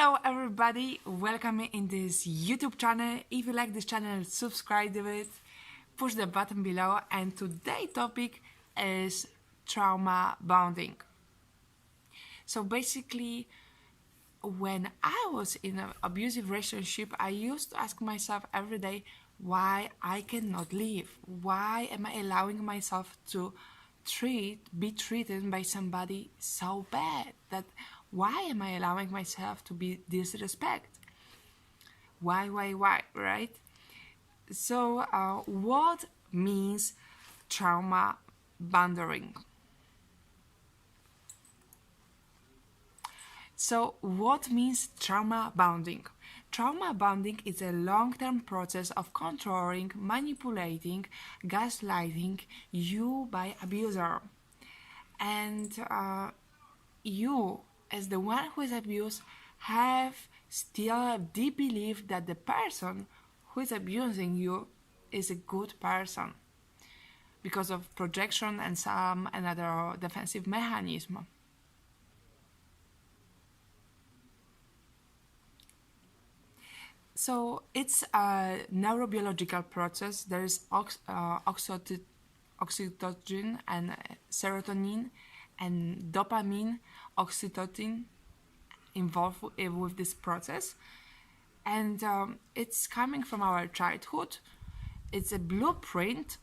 Hello everybody, welcome in this YouTube channel. If you like this channel, subscribe to it, push the button below, and today's topic is trauma bonding. So basically, when I was in an abusive relationship, I used to ask myself every day why I cannot leave. Why am I allowing myself to be treated by somebody so bad? That why am I allowing myself to be disrespected? Why, right? So, what means trauma bonding? So, what means trauma bonding? Trauma bonding is a long-term process of controlling, manipulating, gaslighting you by abuser. And you, as the one who is abused, have still a deep belief that the person who is abusing you is a good person because of projection and some another defensive mechanism. So it's a neurobiological process. There is oxytocin and serotonin and dopamine, oxytocin involved with this process. And it's coming from our childhood. It's a blueprint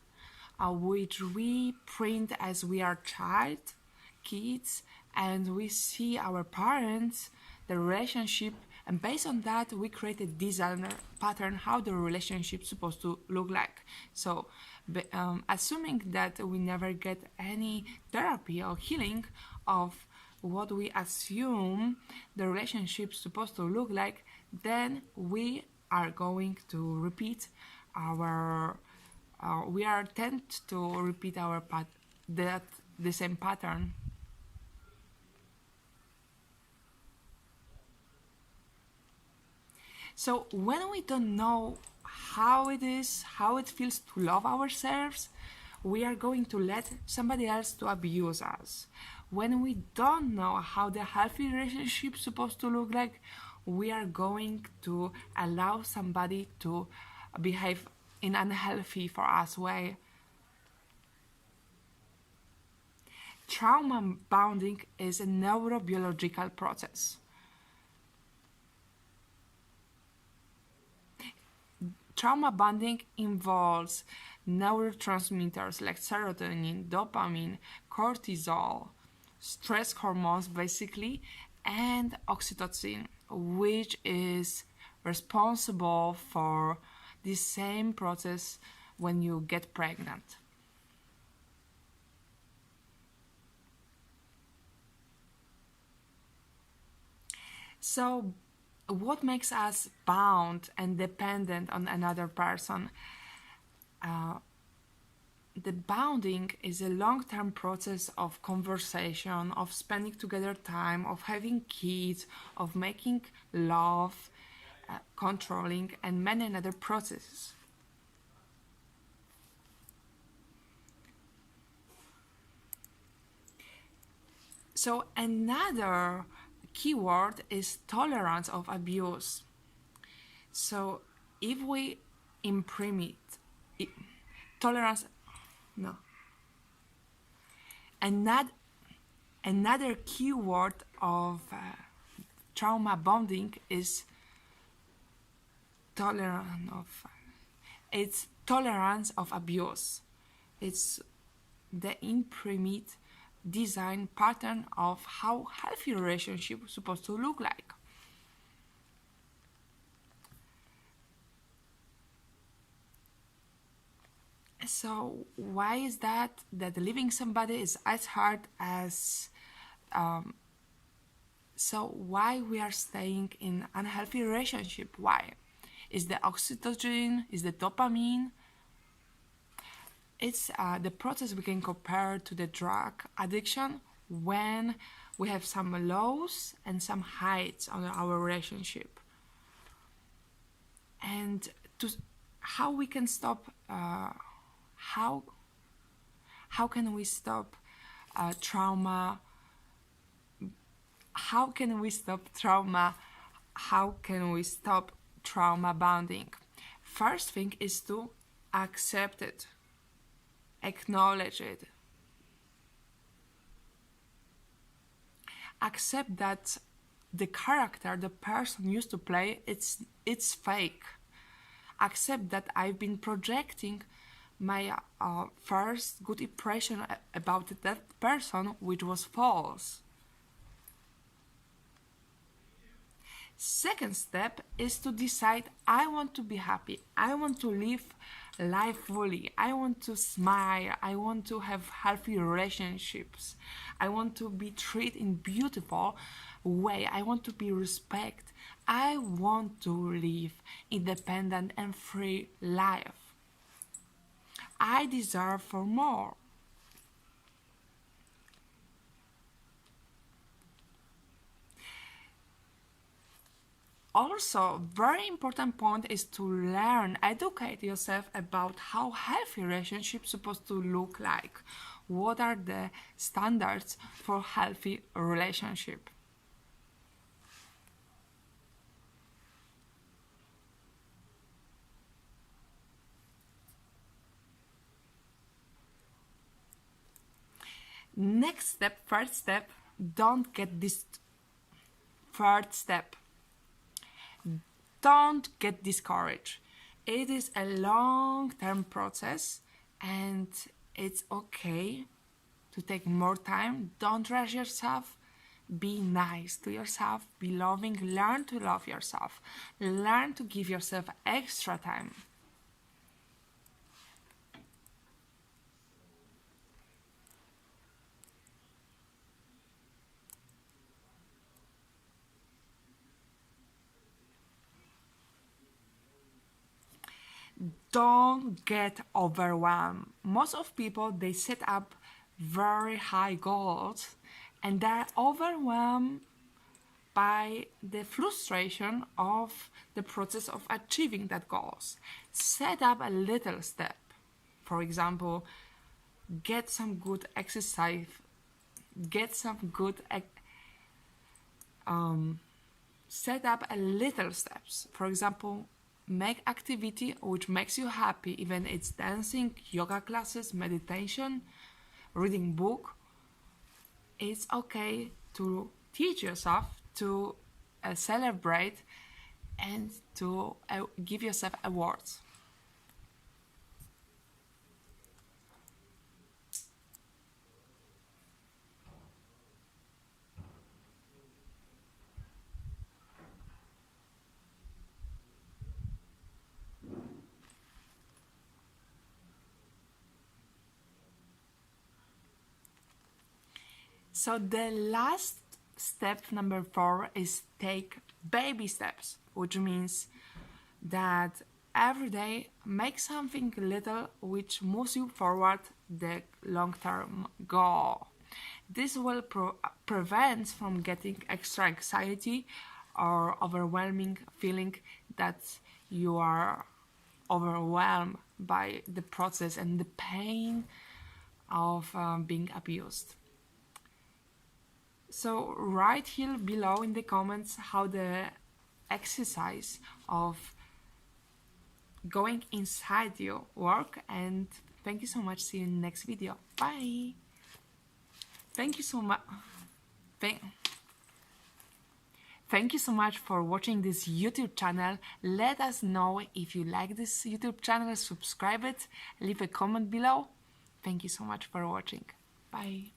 which we print as we are kids, and we see our parents, the relationship, and based on that we create a designer pattern how the relationship is supposed to look like. So assuming that we never get any therapy or healing of what we assume the relationship is supposed to look like, then we are going to repeat our we are tend to repeat the same pattern. So when we don't know how it feels to love ourselves, we are going to let somebody else to abuse us. When we don't know how the healthy relationship is supposed to look like, we are going to allow somebody to behave in unhealthy for us way. Trauma bonding is a neurobiological process. Trauma bonding involves neurotransmitters like serotonin, dopamine, cortisol, stress hormones basically, and oxytocin, which is responsible for the same process when you get pregnant. So what makes us bound and dependent on another person? The bonding is a long-term process of conversation, of spending together time, of having kids, of making love, controlling, and many other processes. So another keyword is tolerance of abuse. So if we imprint tolerance, no. Another keyword of trauma bonding is tolerance of abuse. It's the imprint design pattern of how healthy relationship is supposed to look like. So why is that leaving somebody is as hard as so why we are staying in unhealthy relationship? Why? Is the oxytocin, is the dopamine? It's the process we can compare to the drug addiction when we have some lows and some highs on our relationship. And how we can stop how can we stop trauma? How can we stop trauma how can we stop trauma bonding? First thing is to accept it, acknowledge it. Accept that the character the person used to play, it's fake. Accept that I've been projecting my first good impression about that person, which was false. Second step is to decide I want to be happy. I want to live life fully. I want to smile. I want to have healthy relationships. I want to be treated in beautiful way. I want to be respected. I want to live independent and free life. I deserve for more. Also, very important point is to learn, educate yourself about how healthy relationships supposed to look like. What are the standards for healthy relationship? Next step, third step, don't get this third step. Don't get discouraged. It is a long-term process and it's okay to take more time. Don't rush yourself. Be nice to yourself. Be loving. Learn to love yourself. Learn to give yourself extra time. Don't get overwhelmed. Most of people, they set up very high goals and they're overwhelmed by the frustration of the process of achieving that goals. Set up a little step. For example, get some good exercise, get some good set up a little steps. For example, make activity which makes you happy, even it's dancing, yoga classes, meditation, reading book. It's okay to teach yourself to celebrate and to give yourself awards. So the last step, number 4, is take baby steps, which means that every day make something little which moves you forward the long-term goal. This will prevent from getting extra anxiety or overwhelming feeling that you are overwhelmed by the process and the pain of being abused. So write here below in the comments how the exercise of going inside you work, and thank you so much. See you in the next video. Bye. Thank you so much. Thank you so much for watching this YouTube channel. Let us know if you like this YouTube channel, subscribe it, leave a comment below. Thank you so much for watching. Bye.